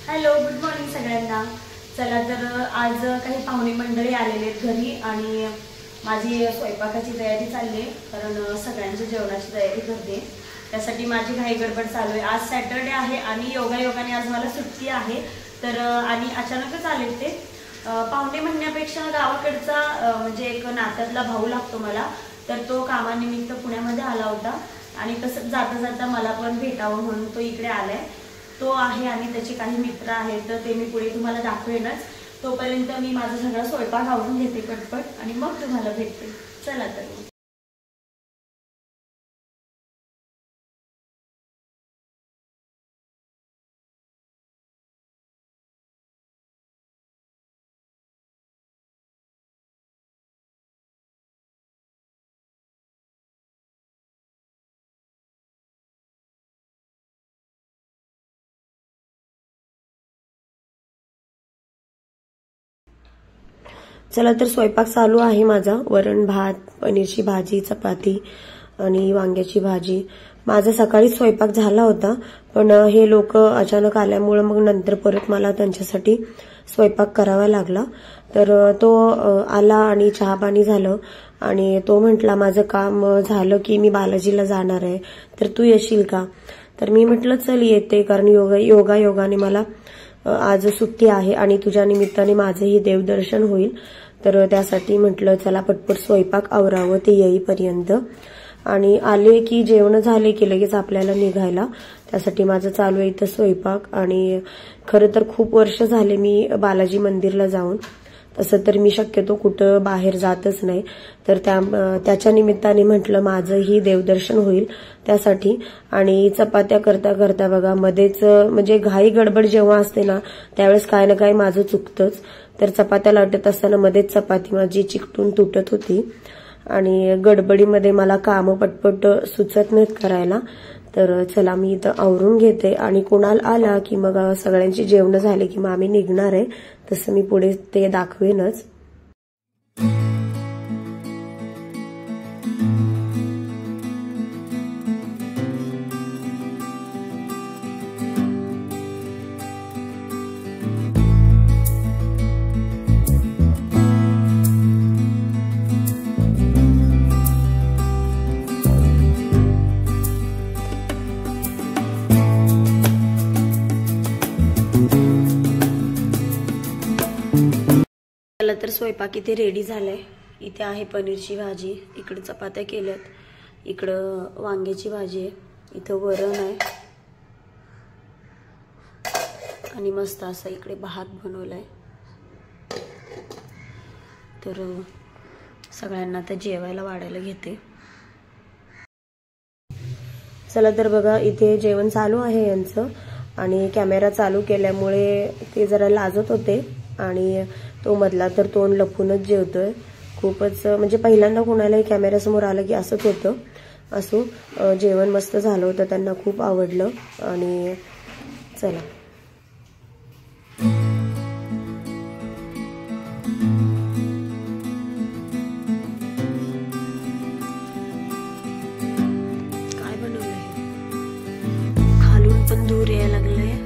Hello, good morning सगळ्यांना। चला तर आज काही पाहुणे मंडळी आलेले आहेत घरी आणि माझी स्वयंपाकाची तयारी चालली आहे, कारण सगळ्यांच्या जेवणाची तयारी करते। त्यासाठी माझी घाई गडबड चालू आहे। आज सॅटरडे आहे आणि योगायोगाने आज मला सुट्टी आहे, तर आणि अचानकच आले ते पाहुणे म्हणण्यापेक्षा गावाकडचा म्हणजे एक नात्यातला भाऊ लागतो मला, तर तो कामानिमित्त पुण्यामध्ये आला होता आणि तसंच जाता जाता मला पण भेटावं म्हणून तो इकडे आलाय। तो आहे आणि त्याचे काही मित्र आहेत, तर ते मी पुढे तुम्हाला दाखवेनच। तोपर्यंत मी माझा सगळा स्वयंपाक आवरून घेते पटपट आणि मग तुम्हाला भेटते। चला तर चला तर स्वयंपाक चालू आहे माझा। वरण भात, पनीरची भाजी, चपाती आणि वांग्याची भाजी। माझा सकाळी स्वयंपाक झाला होता, पण हे लोक अचानक आल्यामुळे मग नंतर परत मला त्यांच्यासाठी स्वयंपाक करावा लागला। तर तो आला आणि चहा पाणी झालं आणि तो म्हटला माझं काम झालं की मी बालाजीला जाणार आहे, तर तू येशील का? तर मी म्हटलं चल येते, कारण योगायोगाने मला आज सुट्टी आहे आणि तुझ्या निमित्ताने माझंही देवदर्शन होईल। तर त्यासाठी म्हटलं चला पटपट स्वयंपाक आवरावं ते येईपर्यंत। आणि आले की जेवण झाले की लगेच आपल्याला निघायला, त्यासाठी माझं चालू आहे इथं स्वयंपाक। आणि खरं तर खूप वर्ष झाले मी बालाजी मंदिरला जाऊन, तसं तर मी शक्यतो कुठं बाहेर जातच नाही, तर त्याच्या निमित्ताने म्हटलं माझंही देवदर्शन होईल त्यासाठी। आणि चपात्या करता करता बघा मध्येच म्हणजे घाई गडबड जेव्हा असते ना त्यावेळेस काय ना काय माझं चुकतंच। तर चपात्या लाटत असताना मध्येच चपाती माझी चिकटून तुटत होती आणि गडबडीमध्ये मला कामं पटपट सुचत नाहीत करायला। तर चला मी इथं आवरून घेते आणि कुणाल आला की मग सगळ्यांची जेवण झाले की मग आम्ही निघणार आहे, तसं मी पुढे ते दाखवेनच। तर स्वयंपाक इथे रेडी झालाय। इथे आहे पनीरची भाजी, इकडे चपात्या केल्यात, इकडं वांग्याची भाजी आहे, इथं वरण आहे आणि मस्त असा इकडे भात बनवलाय। तर सगळ्यांना आता जेवायला वाढायला घेते। चला तर बघा इथे जेवण चालू आहे यांचं आणि कॅमेरा चालू केल्यामुळे ते जरा लाजत होते आणि तो मधला तर तोंड लपूनच जेवतोय। खूपच म्हणजे पहिल्यांदा कोणालाही कॅमेऱ्यासमोर आलं की असंच होतं। असो, जेवण मस्त झालं होतं, त्यांना खूप आवडलं। आणि चला काय बनवलंय, खालून पण धूर यायला लागलंय।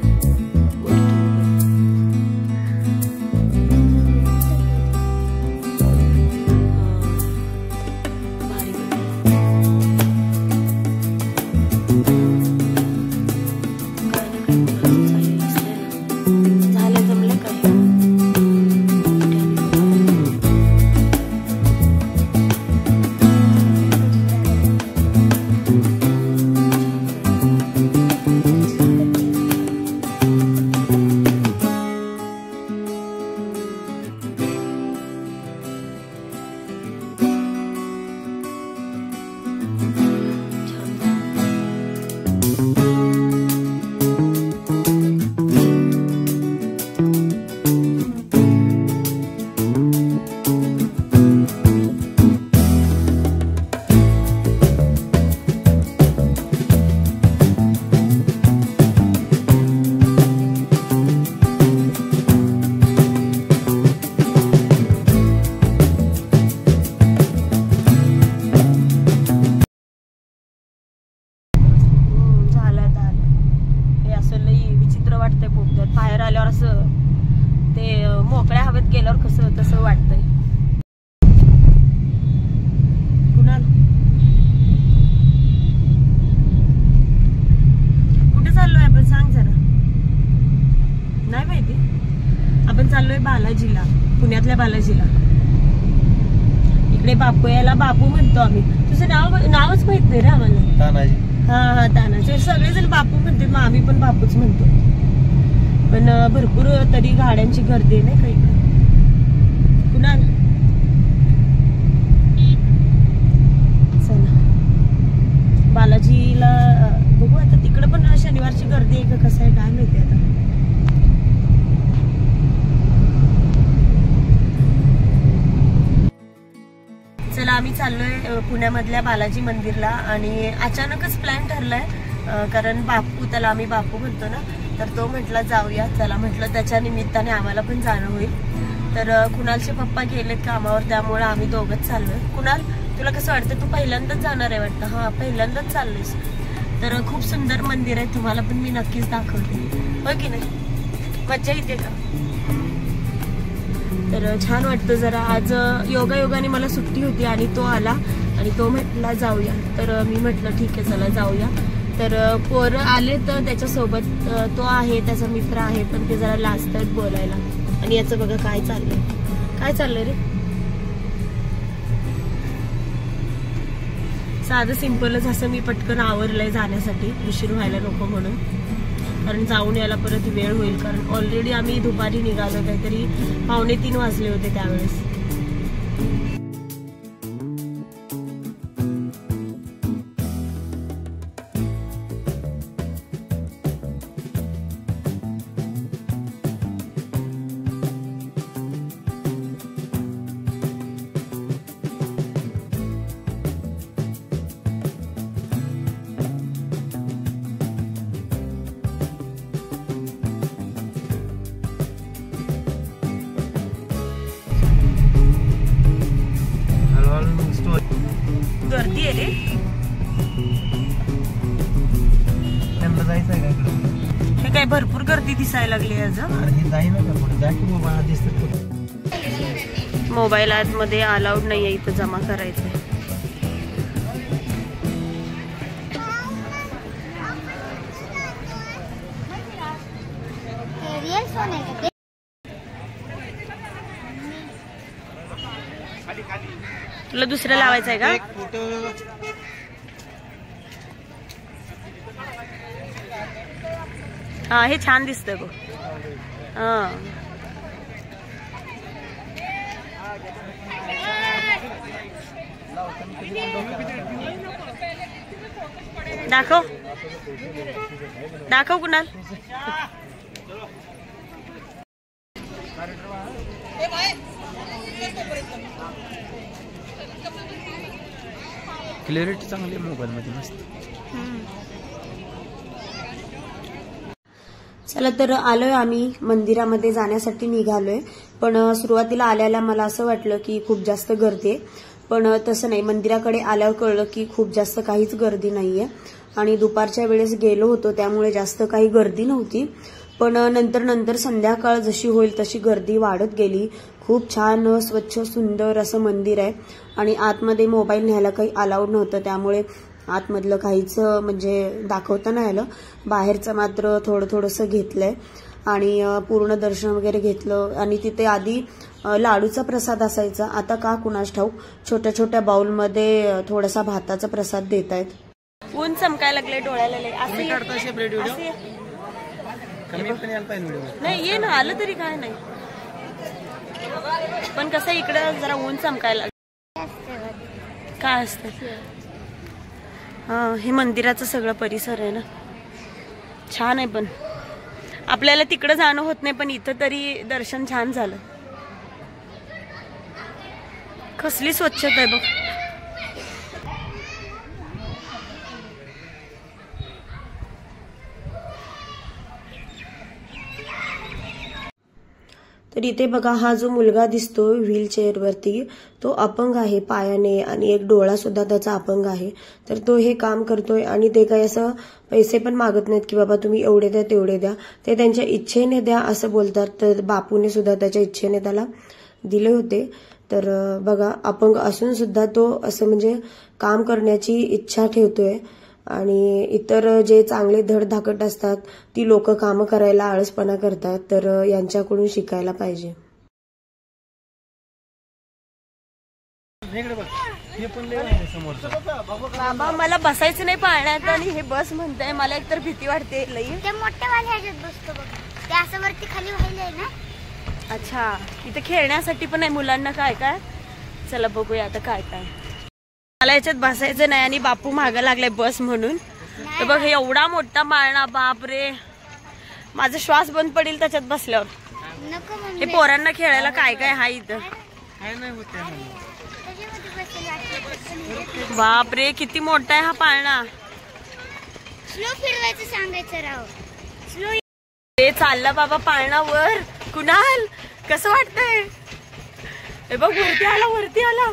बालाजीला, पुण्यातल्या बालाजीला. इकडे बापू याला बापू म्हणतो आम्ही. तुझं नावच माहित नाही रे आम्हाला. तानाजी. हा तानाजी. सगळेजण बापू म्हणते, मग आम्ही पण बापूच म्हणतो. पण भरपूर तरी गाड्यांची गर्दी आहे नाही का इकडे. कुणाल चला बालाजीला बघू आता. तिकडे पण शनिवारची गर्दी आहे का कसं आहे काय माहिती आता. चला आम्ही चाललोय पुण्यामधल्या बालाजी मंदिरला आणि अचानकच प्लॅन ठरलाय. कारण बापू, त्याला आम्ही बापू म्हणतो ना, तर तो म्हटला जाऊया. चला म्हटलं त्याच्या निमित्ताने आम्हाला पण जाणं होईल. तर कुणालचे पप्पा गेलेत कामावर, त्यामुळे आम्ही दोघंच चाललोय. कुणाल तुला कसं वाटतं? तू पहिल्यांदाच जाणार आहे वाटतं? हा पहिल्यांदाच चाललोयस. तर खूप सुंदर मंदिर आहे, तुम्हाला पण मी नक्कीच दाखवते, हो की नाही? मज्जा येते का? तर छान वाटतं जरा. आज योगायोगाने मला सुट्टी होती आणि तो आला आणि तो म्हटला जाऊया. तर मी म्हटलं ठीक आहे चला जाऊया. तर पोरं आले तर त्याच्यासोबत तो आहे, त्याचा मित्र आहे, पण ते जरा लाजतात बोलायला. आणि याचं बघा काय चाललंय रे. साधं सिंपलच असं मी पटकन आवरलंय जाण्यासाठी, उशीर व्हायला नको म्हणून. कारण जाऊन यायला परत वेळ होईल. कारण ऑलरेडी आम्ही दुपारी निघालो, काहीतरी 2:45 वाजले होते त्यावेळेस. गर्दी आहे रे. त्यांना जायचं आहे का? हे काय भरपूर गर्दी दिसायला लागली आज. हे जाई ना का पुढे? जा की बाबा, दिसत. मोबाईल आतमध्ये अलाउड नाहीये इथं जमा करायचंय. तुला दुसरं लावायचं आहे का? हा हे छान दिसतंय बघ. हा दाखव कुणाल. क्लॅरिटी चांगली आहे मोबाईल मध्ये, मस्त. चला तर आलोय आम्ही मंदिरामध्ये जाण्यासाठी निघालोय. पण सुरुवातीला आल्याला मला असं वाटलं की खूप जास्त गर्दी आहे, पण तसं नाही. मंदिराकडे आल्यावर कळलं की खूप जास्त काहीच गर्दी नाहीये. आणि दुपारच्या वेळेस गेलो होतो त्यामुळे जास्त काही गर्दी नव्हती. पण नंतर संध्याकाळ जशी होईल तशी गर्दी वाढत गेली. खूप छान स्वच्छ सुंदर असं मंदिर आहे आणि आतमध्ये मोबाईल न्यायला काही अलाउड नव्हतं, त्यामुळे आतमधलं काहीच म्हणजे दाखवता नाही आलं. बाहेरचं मात्र थोडंसं घेतलंय आणि पूर्ण दर्शन वगैरे घेतलं. आणि तिथे आधी लाडूचा प्रसाद असायचा, आता का कुणास ठाऊक छोट्या छोट्या बाउलमध्ये थोडासा भाताचा प्रसाद देत आहेत. ऊन चमकायला लागले डोळ्याला. नाही ये ना, आलं तरी काय नाही, पण कसं इकडं जरा ऊन चमकायला काय असतं. हा हे मंदिराचं सगळं परिसर आहे ना, छान आहे. पण आपल्याला तिकडं जाणं होत नाही, पण इथं तरी दर्शन छान झालं. कसली स्वच्छता आहे बघ. तर इथे बघा हा जो मुलगा दिसतोय व्हीलचेअरवरती तो अपंग आहे पायाने आणि एक डोळा सुद्धा त्याचा अपंग आहे. तर तो हे काम करतोय आणि ते काही असं पैसे पण मागत नाहीत की बाबा तुम्ही एवढे द्या तेवढे द्या, ते त्यांच्या इच्छेने द्या असं बोलतात. तर बापूने सुद्धा त्याच्या इच्छेने त्याला दिले होते. तर बघा अपंग असून सुद्धा तो असं म्हणजे काम करण्याची इच्छा ठेवतोय. आणि इतर जे चांगले धडधाकट असतात ती लोक कामं करायला आळसपणा करतात, तर यांच्याकडून शिकायला पाहिजे. इकडे बघ, हे पण लय आहे समोरचं. बाबा मला बसायचं नाही पाळण्यात आणि हे बस म्हणताय, मला एकतर भीती वाटते लई. ते मोठ्या वाले ह्याच्यात बसतो बघ, ते असं वरती खाली व्हायलंय ना. अच्छा, इथे खेळण्यासाठी पण आहे मुलांना. काय काय, चला बघूया आता काय काय. मला याच्यात बसायचं नाही आणि बापू मागं लागलाय बस म्हणून. तर बघ एवढा मोठा पाळणा, बाप रे, माझा श्वास बंद पडेल त्याच्यात बसल्यावर. नको हे मम्मी, पोरांना खेळायला काय काय हाय इथं. काय नाही होत त्यामध्ये. त्याच्यामध्ये बसेल वाटतं. बाप रे, किती मोठा आहे हा पाळणा. स्लो फिरवायचं सांगायचं राव, स्लो. ते चालला बाबा पाळणावर. कुणाल कसं वाटतंय? हे बघ वरती आला, वरती आला.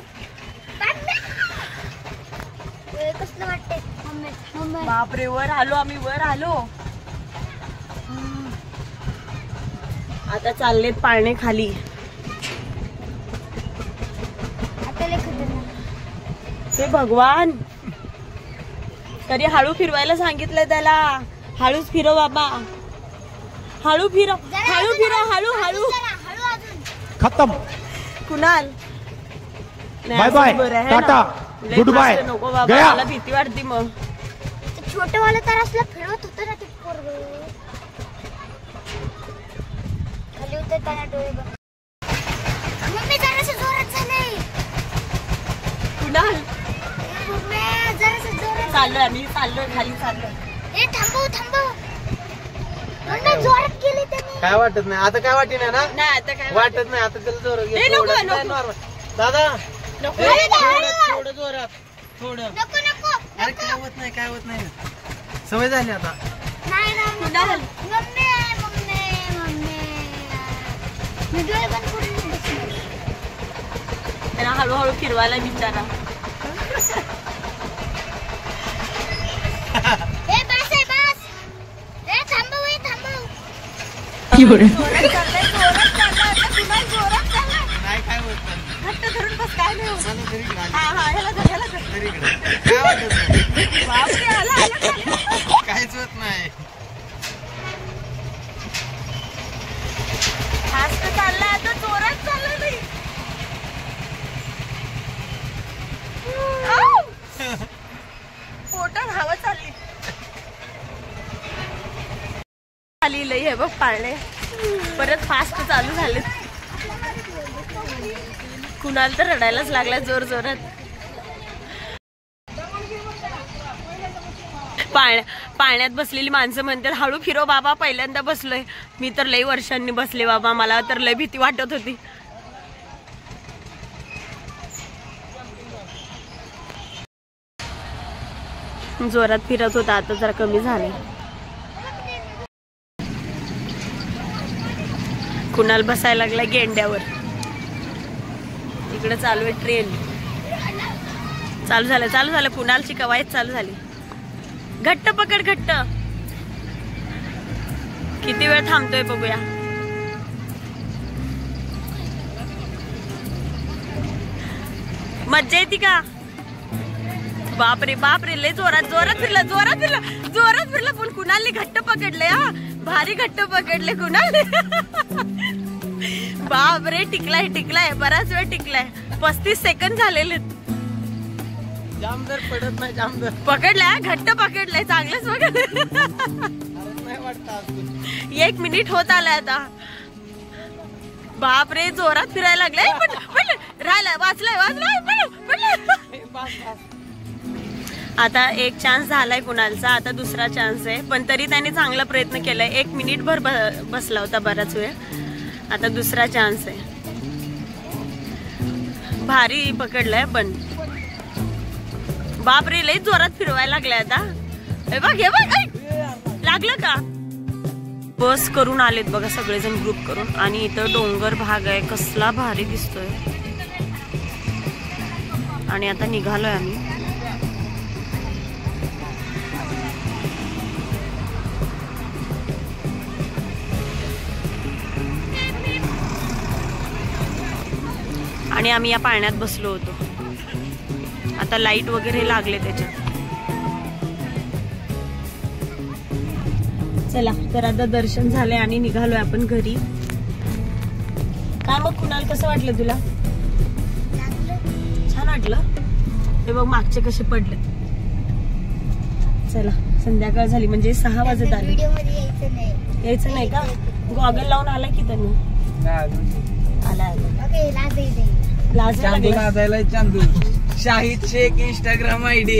कसलं वाटतंय मम्मी? मम्मी बाप रे, वर आलो आम्ही, वर आलो. आता चाललेत पाळणे खाली. आता लय खतरनाक. हे भगवान, तरी हळू फिरवायला सांगितलंय त्याला. हळूच फिरव बाबा, हळू फिरव, हळू फिरव, हळू हळू. हळू अजून. खतम. Kunal bye bye, tata, goodbye. नको बाबा, गया. मला भीती वाटते मग. ते छोटं वाला तर असलं फिरवत होतं ना ते पोरगं. खाली उतरताना डोळे बघ. मम्मी जरासं जोरात झालंय. कुणाल मम्मी जरासं जोरात. चाललोय आम्ही, चाललोय खाली चाललोय. ए थांबव थांबव. मम्मी जोरात केली त्यांनी. काय वाटत नाही आता, काय वाटत नाही ना. नाही आता काय वाटत नाही आता, त्याला जोरात घे. ए, नको, थोडं नको. नाही normal. दादा नको. ए, अरे, थोडं थोडं जोरात, थोडं. नको नको. अरे काय होत नाही, काय होत नाही, सवय झाली आता. नाही ना कुणाल मम्मी मम्मी मम्मी. मी डोळे बंद करून बसले. त्यांना हळूहळू फिरवायला विचारा. ए बस ए बस. ए थांबव, ए थांबव. जोरात चाललंय, जोरात चाललंय. आता कुणाल जोरात चाललाय. नाही काय होत नाही. घट्ट धरून बस, काय नाही होत. मला तरी इकडं आली. हा हा, ह्याला धर, ह्याला धर. तरी इकडं. काय वाटत नाही, बापरे, आला आला खाली. काहीच होत नाही. फास्ट चाललाय आता, जोरात चाललाय नाही. आऊ! पोटात हवा चालली. खाली लई हे बघ पाळणे परत फास्ट चालू झाले. कुणाल तर रडायलाच लागला जोर जोरात. पाळण्यात बसलेली माणसं म्हणतात हळू फिरो बाबा, पहिल्यांदा बसलोय. मी तर लई वर्षांनी बसले बाबा, मला तर लई भीती वाटत होती. जोरात फिरत होता, आता जरा कमी झाले. कुणाल बसायला लागला गेंड्यावर. इकडे चालू आहे ट्रेन. चालू झालं कुणालची कवायत चालू झाली. घट्ट पकड, घट्ट. किती वेळ थांबतोय बघूया. मज्जा येते का? बापरे बापरे, लय जोरात फिरला पण कुणालने घट्ट पकडले. हा भारी घट्ट पकडले कुणाल. बापरे, टिकलाय बराच वेळ टिकलाय. 35 सेकंद झालेले. जामदार पडत नाही, जामदार पकडलाय, घट्ट पकडलाय, चांगलंच पकडलंय. नाही वाटत. 1 मिनिट होत आलाय आता. बापरे, जोरात फिरायला लागलाय. पण राहिलाय, वाचलाय. आता एक चान्स झालाय कुणालचा, आता दुसरा चान्स आहे. पण तरी त्याने चांगला प्रयत्न केलाय. 1 मिनिट भर बसला होता बराच वेळ. आता दुसरा चान्स आहे. भारी पकडलाय पण. बापरे, लई जोरात फिरवायला लागलाय आता. हे बघ लागलं का? बस करून आलेत बघा सगळेजण ग्रुप करून. आणि इथं डोंगर भाग आहे, कसला भारी दिसतोय. आणि आता निघालोय आम्ही. आणि आम्ही या पाळण्यात बसलो होतो. आता लाईट वगैरे लागले त्याच्यात. चला तर आता दर्शन झाले आणि निघालोय आपण घरी. काय मग कुणाल, कसं वाटलं तुला? छान वाटलं. हे बघ मागचे कसे पडले. चला संध्याकाळ झाली म्हणजे 6 वाजत आले. व्हिडिओ मध्ये यायचं नाही का? गॉगल लावून आला की त्यांनी आला ओके लाज चांदू लाजायला चांदू. Shahid Shaikh Instagram ID.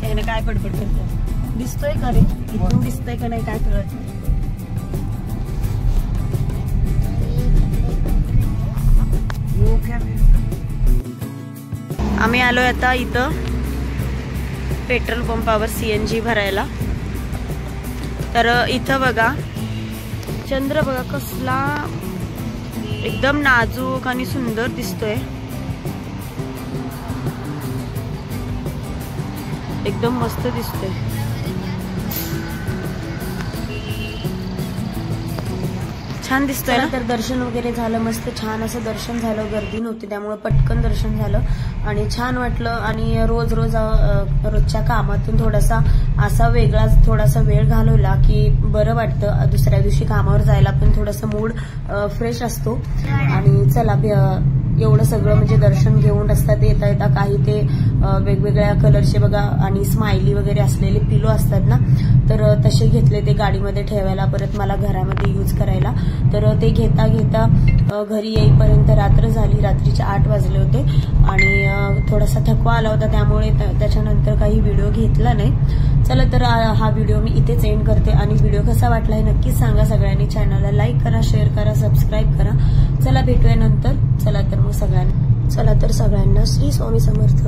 त्याने काय पडपड करतो दिसतोय का रे? इथून दिसतोय का नाही काय कळत नाही. आम्ही आलोय आता इथं पेट्रोल पंपावर CNG भरायला. तर इथं बघा चंद्र बघा कसला एकदम नाजूक आणि सुंदर दिसतोय. एकदम मस्त दिसतोय. छान दिसतोय ना. तर दर्शन वगैरे झालं मस्त छान असं दर्शन झालं. गर्दी नव्हती त्यामुळे पटकन दर्शन झालं आणि छान वाटलं. आणि रोजच्या कामातून थोडासा असा वेगळाच थोडासा वेळ घालवला की बरं वाटतं. दुसऱ्या दिवशी कामावर जायला पण थोडासा मूड फ्रेश असतो. आणि चला एवढं सगळं म्हणजे दर्शन घेऊन रस्त्यात येता काही ते वेगवेगळ्या कलरचे बघा आणि स्माइली वगैरे असलेले पिलो असतात ना, तर तसे घेतले ते गाडीमध्ये ठेवायला परत मला घरामध्ये यूज करायला. तर ते घेता घेता घरी येईपर्यंत रात्र झाली. रात्रीचे 8 वाजले होते आणि थोडासा थकवा आला होता त्यामुळे त्याच्यानंतर काही व्हिडिओ घेतला नाही. चला तर हा व्हिडिओ मी इथेच एंड करते. आणि व्हिडिओ कसा वाटला हे नक्कीच सांगा. सगळ्यांनी चॅनलला लाईक करा, शेअर करा, सबस्क्राईब करा. चला भेटूया नंतर. चला तर सगळ्यांना श्री स्वामी समर्थ.